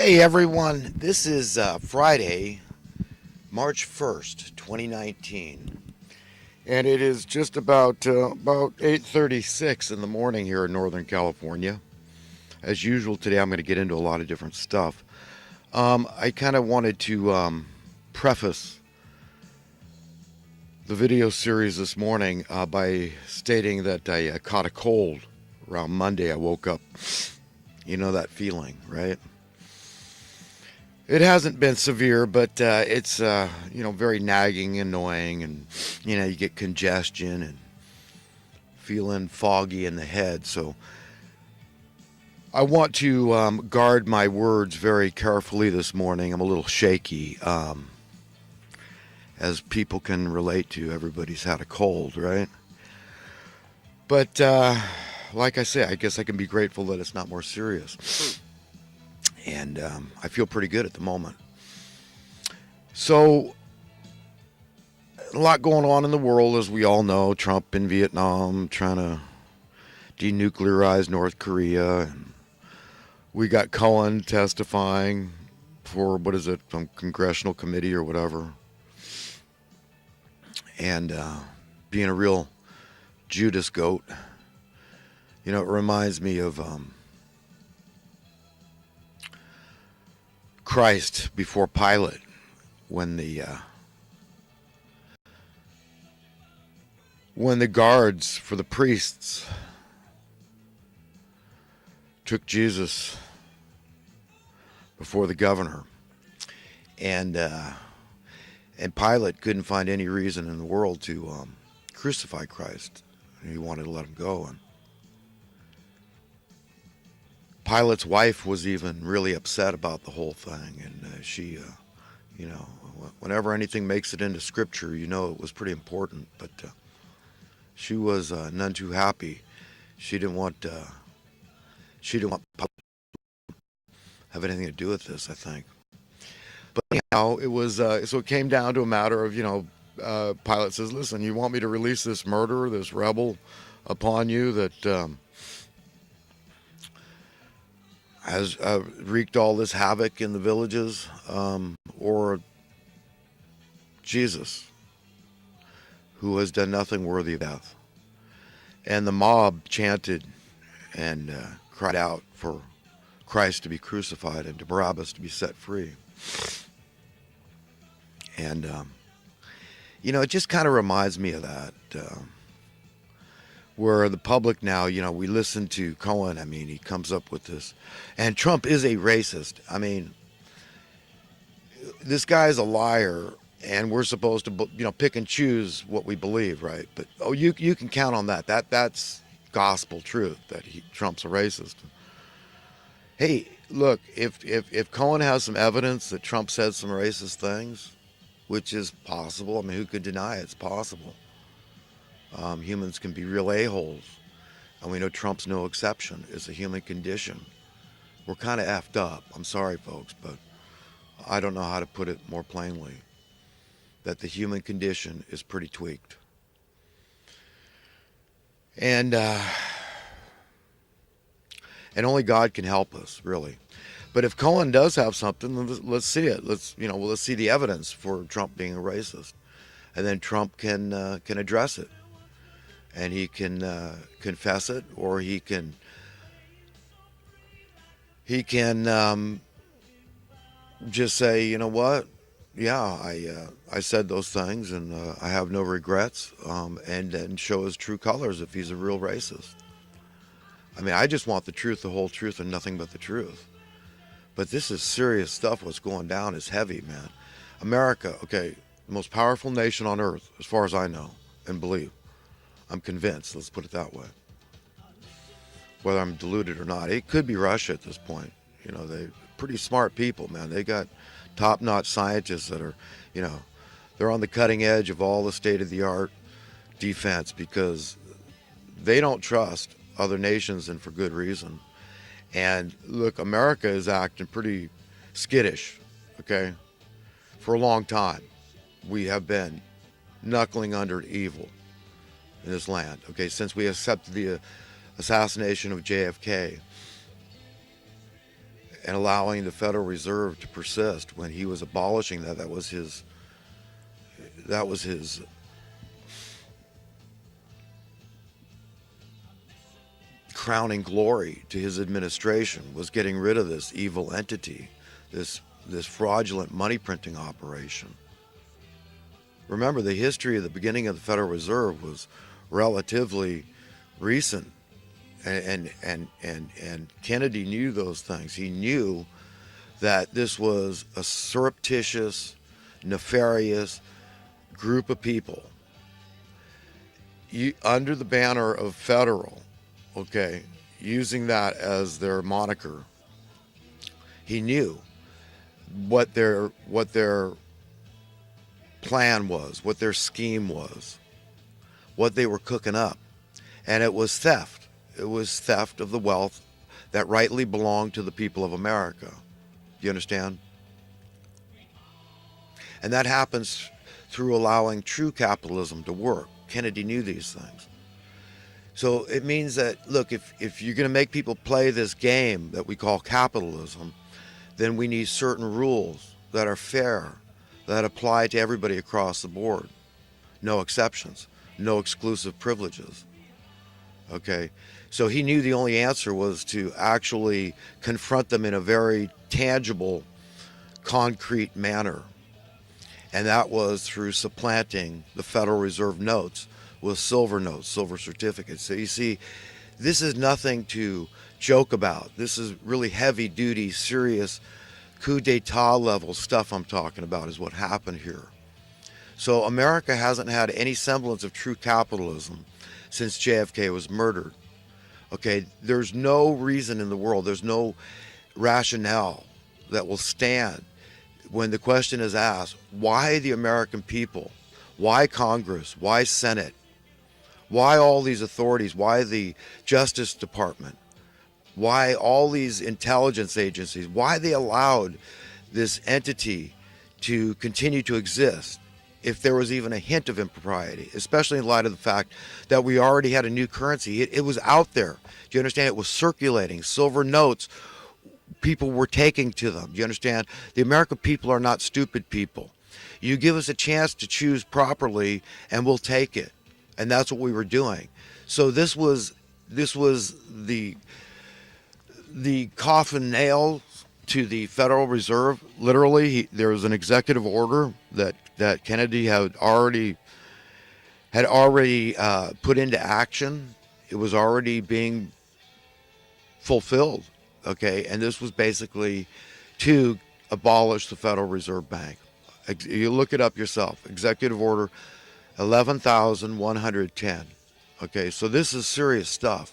Hey everyone, this is Friday, March 1st, 2019, and it is just about 8:36 in the morning here in Northern California. As usual, today I'm going to get into a lot of different stuff. I kind of wanted to preface the video series this morning by stating that I caught a cold around Monday. I woke up, you know that feeling, right? It hasn't been severe, but it's very nagging, annoying, and you get congestion and feeling foggy in the head. So I want to guard my words very carefully this morning. I'm a little shaky, as people can relate to. Everybody's had a cold, right? But like I say, I guess I can be grateful that it's not more serious. And I feel pretty good at the moment. So, a lot going on in the world, as we all know. Trump in Vietnam trying to denuclearize North Korea. And we got Cohen testifying for, what is it, some congressional committee or whatever. And being a real Judas goat. It reminds me of Christ before Pilate when the guards for the priests took Jesus before the governor, and Pilate couldn't find any reason in the world to crucify Christ. He wanted to let him go, and Pilate's wife was even really upset about the whole thing, and she, whenever anything makes it into Scripture, it was pretty important, but she was none too happy. She didn't want Pilate to have anything to do with this, I think. But anyhow, it was so it came down to a matter of Pilate says, "Listen, you want me to release this murderer, this rebel, upon you that has wreaked all this havoc in the villages, or Jesus, who has done nothing worthy of death?" And the mob chanted and cried out for Christ to be crucified and to Barabbas to be set free. And, it just kind of reminds me of that, where the public now, we listen to Cohen. I mean, he comes up with this. And Trump is a racist. I mean, this guy's a liar, and we're supposed to, pick and choose what we believe, right? But, you can count on that. That's gospel truth, that Trump's a racist. Hey, look, if Cohen has some evidence that Trump said some racist things, which is possible, I mean, who could deny it? It's possible. Humans can be real a-holes, and we know Trump's no exception. It's a human condition. We're kind of effed up. I'm sorry, folks, but I don't know how to put it more plainly. That the human condition is pretty tweaked. And only God can help us, really. But if Cohen does have something, let's see it. Let's see the evidence for Trump being a racist, and then Trump can address it, and he can confess it, or he can just say, you know what, yeah, I said those things, and I have no regrets, and then show his true colors if he's a real racist. I mean, I just want the truth, the whole truth, and nothing but the truth. But this is serious stuff. What's going down is heavy, man. America, okay, the most powerful nation on earth, as far as I know and believe. I'm convinced, let's put it that way. Whether I'm deluded or not. It could be Russia at this point. They're pretty smart people, man. They got top-notch scientists that are, they're on the cutting edge of all the state-of-the-art defense, because they don't trust other nations, and for good reason. And look, America is acting pretty skittish, okay? For a long time, we have been knuckling under evil in this land, okay? Since we accepted the assassination of JFK, and allowing the Federal Reserve to persist when he was abolishing that. That was his crowning glory to his administration, was getting rid of this evil entity, this fraudulent money printing operation. Remember, the history of the beginning of the Federal Reserve was relatively recent, and Kennedy knew those things. He knew that this was a surreptitious, nefarious group of people under the banner of federal, okay, using that as their moniker. He knew what their plan was, what their scheme was, what they were cooking up. And it was theft. It was theft of the wealth that rightly belonged to the people of America. Do you understand? And that happens through allowing true capitalism to work. Kennedy knew these things. So it means that, look, if you're going to make people play this game that we call capitalism, then we need certain rules that are fair, that apply to everybody across the board. No exceptions, no exclusive privileges. Okay, so he knew the only answer was to actually confront them in a very tangible, concrete manner. And that was through supplanting the Federal Reserve notes with silver notes, silver certificates. So you see, this is nothing to joke about. This is really heavy duty, serious coup d'etat level stuff I'm talking about is what happened here. So America hasn't had any semblance of true capitalism since JFK was murdered. Okay, there's no reason in the world, there's no rationale that will stand when the question is asked, why the American people? Why Congress? Why Senate? Why all these authorities? Why the Justice Department? Why all these intelligence agencies? Why they allowed this entity to continue to exist if there was even a hint of impropriety, especially in light of the fact that we already had a new currency. It was out there. Do you understand? It was circulating. Silver notes, people were taking to them. Do you understand? The American people are not stupid people. You give us a chance to choose properly and we'll take it. And that's what we were doing. So this was the coffin nail to the Federal Reserve. Literally, there was an executive order that Kennedy had already put into action. It was already being fulfilled. Okay, and this was basically to abolish the Federal Reserve Bank. You look it up yourself. Executive Order 11,110. Okay, so this is serious stuff.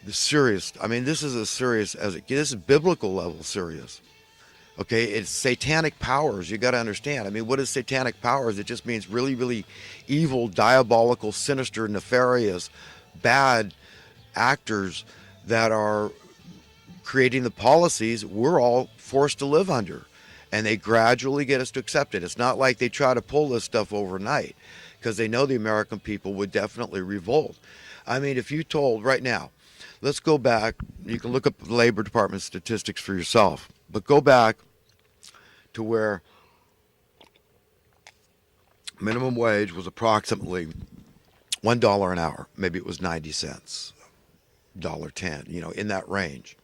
This is as serious as it gets. This is biblical level serious. Okay, it's satanic powers. You got to understand. I mean, what is satanic powers? It just means really, really evil, diabolical, sinister, nefarious, bad actors that are creating the policies we're all forced to live under. And they gradually get us to accept it. It's not like they try to pull this stuff overnight, because they know the American people would definitely revolt. I mean, if you told right now, let's go back, you can look up the Labor Department statistics for yourself, but go back to where minimum wage was approximately $1 an hour. Maybe it was 90 cents, $1.10, in that range.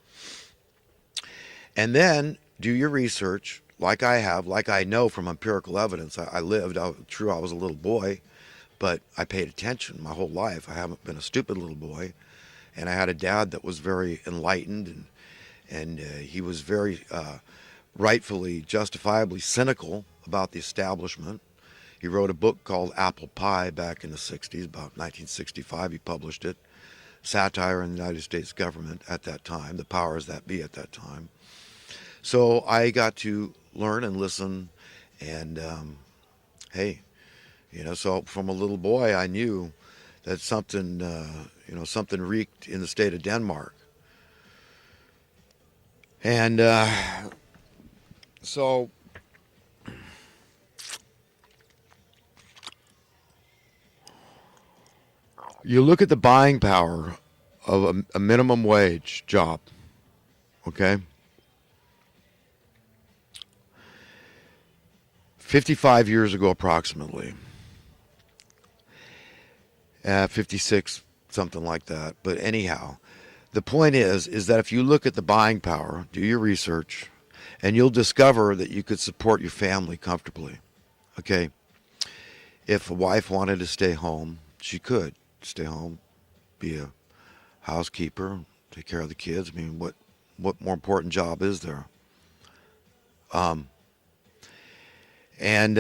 And then do your research, like I have, like I know from empirical evidence. I was a little boy, but I paid attention my whole life. I haven't been a stupid little boy. And I had a dad that was very enlightened, and he was very rightfully, justifiably cynical about the establishment. He wrote a book called Apple Pie back in the 60s, about 1965 he published it. Satire in the United States government at that time, the powers that be at that time. So I got to learn and listen, and so from a little boy I knew that something reeked in the state of Denmark. And so you look at the buying power of a minimum wage job, Okay, 55 years ago, approximately, 56, something like that. But anyhow, the point is that if you look at the buying power, do your research, and you'll discover that you could support your family comfortably. Okay, if a wife wanted to stay home, she could stay home, be a housekeeper, take care of the kids. I mean, what more important job is there? Um, and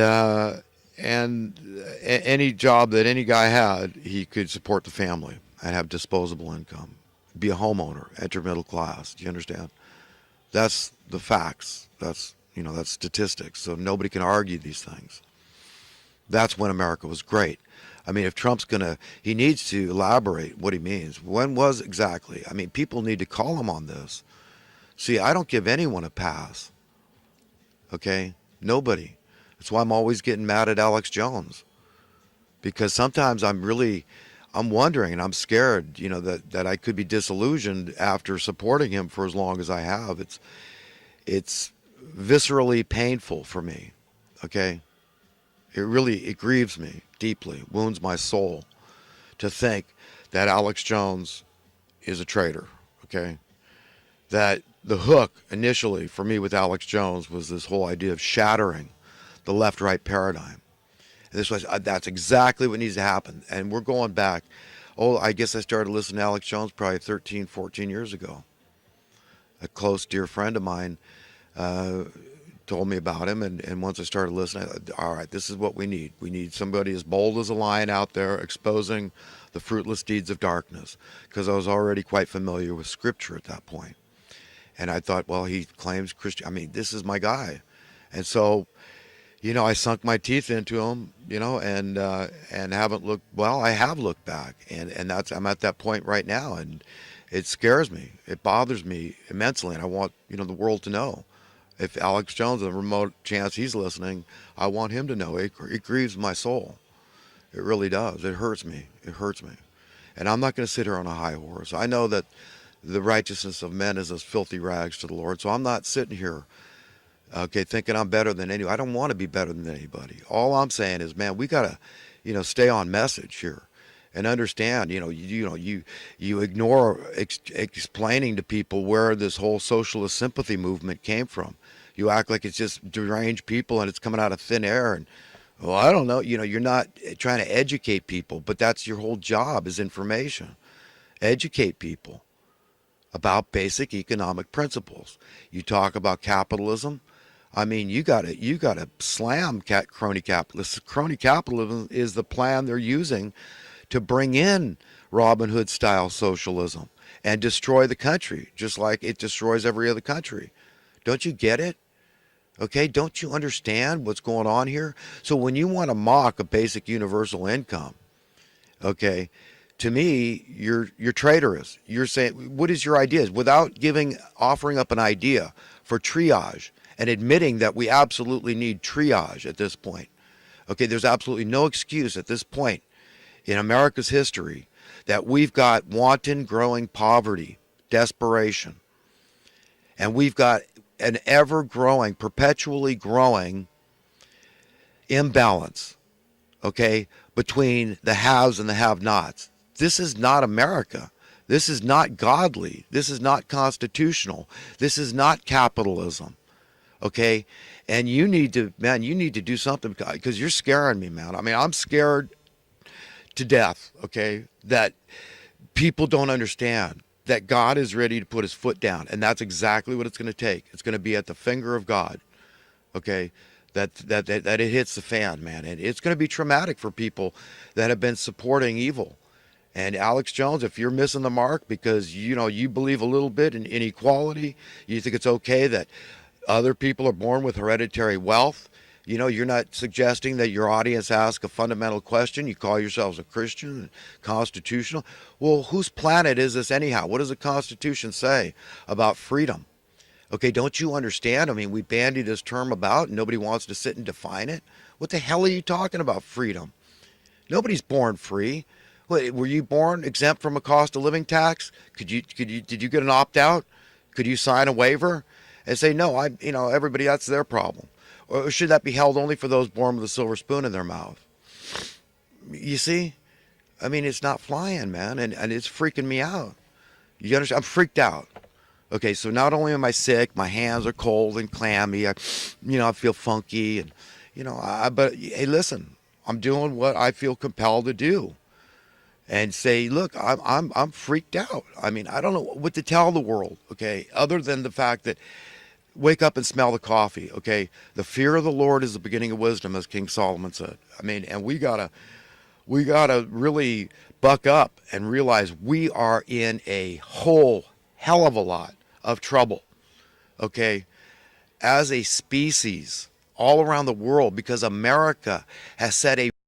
any job that any guy had, he could support the family and have disposable income, be a homeowner, enter middle class. Do you understand? That's the facts. That's statistics. So nobody can argue these things. That's when America was great. I mean, if Trump's he needs to elaborate what he means. When was exactly? I mean, people need to call him on this. See, I don't give anyone a pass. Okay? Nobody. That's why I'm always getting mad at Alex Jones. Because sometimes I'm wondering and I'm scared, that I could be disillusioned after supporting him for as long as I have. It's viscerally painful for me. Okay? It grieves me deeply, wounds my soul to think that Alex Jones is a traitor. Okay? That the hook initially for me with Alex Jones was this whole idea of shattering the left-right paradigm. That's exactly what needs to happen. And we're going back. Oh, I guess I started listening to Alex Jones probably 13, 14 years ago. A close, dear friend of mine told me about him. And once I started listening, all right, this is what we need. We need somebody as bold as a lion out there exposing the fruitless deeds of darkness. Because I was already quite familiar with Scripture at that point. And I thought, well, he claims Christian. I mean, this is my guy. And so, I sunk my teeth into him, and haven't looked. Well, I have looked back, and I'm at that point right now, and it scares me. It bothers me immensely, and I want the world to know. If Alex Jones, a remote chance he's listening, I want him to know. It grieves my soul. It really does. It hurts me. It hurts me, and I'm not going to sit here on a high horse. I know that the righteousness of men is as filthy rags to the Lord, so I'm not sitting here. Okay, thinking I'm better than anyone. I don't want to be better than anybody. All I'm saying is, man, we gotta, stay on message here, and understand. You ignore explaining to people where this whole socialist sympathy movement came from. You act like it's just deranged people and it's coming out of thin air. And well, I don't know. You're not trying to educate people, but that's your whole job is information. Educate people about basic economic principles. You talk about capitalism. I mean, you gotta slam crony capitalists. Crony capitalism is the plan they're using to bring in Robin Hood style socialism and destroy the country, just like it destroys every other country. Don't you get it? Okay, don't you understand what's going on here? So when you want to mock a basic universal income, okay, to me, you're traitorous. You're saying, what is your idea? Without offering up an idea for triage and admitting that we absolutely need triage at this point. Okay, there's absolutely no excuse at this point in America's history that we've got wanton growing poverty, desperation, and we've got an ever-growing, perpetually growing imbalance, okay, between the haves and the have-nots. This is not America. This is not godly. This is not constitutional. This is not capitalism. Okay? And you need to do something because you're scaring me, man. I mean, I'm scared to death, okay, that people don't understand that God is ready to put his foot down. And that's exactly what it's going to take. It's going to be at the finger of God, okay, that it hits the fan, man. And it's going to be traumatic for people that have been supporting evil. And Alex Jones, if you're missing the mark because, you believe a little bit in inequality, you think it's okay that other people are born with hereditary wealth, you're not suggesting that your audience ask a fundamental question. You call yourselves a Christian and constitutional. Well, whose planet is this anyhow? What does the Constitution say about freedom? Okay, don't you understand? I mean, we bandied this term about and nobody wants to sit and define it. What the hell are you talking about freedom? Nobody's born free. Wait, were you born exempt from a cost of living tax? Did you get an opt-out? Could you sign a waiver and say, no, everybody, that's their problem? Or should that be held only for those born with a silver spoon in their mouth? You see? I mean, it's not flying, man, and it's freaking me out. You understand? I'm freaked out. Okay, so not only am I sick, my hands are cold and clammy. I feel funky, and but hey, listen, I'm doing what I feel compelled to do, and say, look, I'm freaked out. I mean, I don't know what to tell the world. Okay, other than the fact that wake up and smell the coffee. Okay, the fear of the Lord is the beginning of wisdom, as King Solomon said. I mean, and we gotta really buck up and realize we are in a whole hell of a lot of trouble, okay, as a species all around the world, because America has set a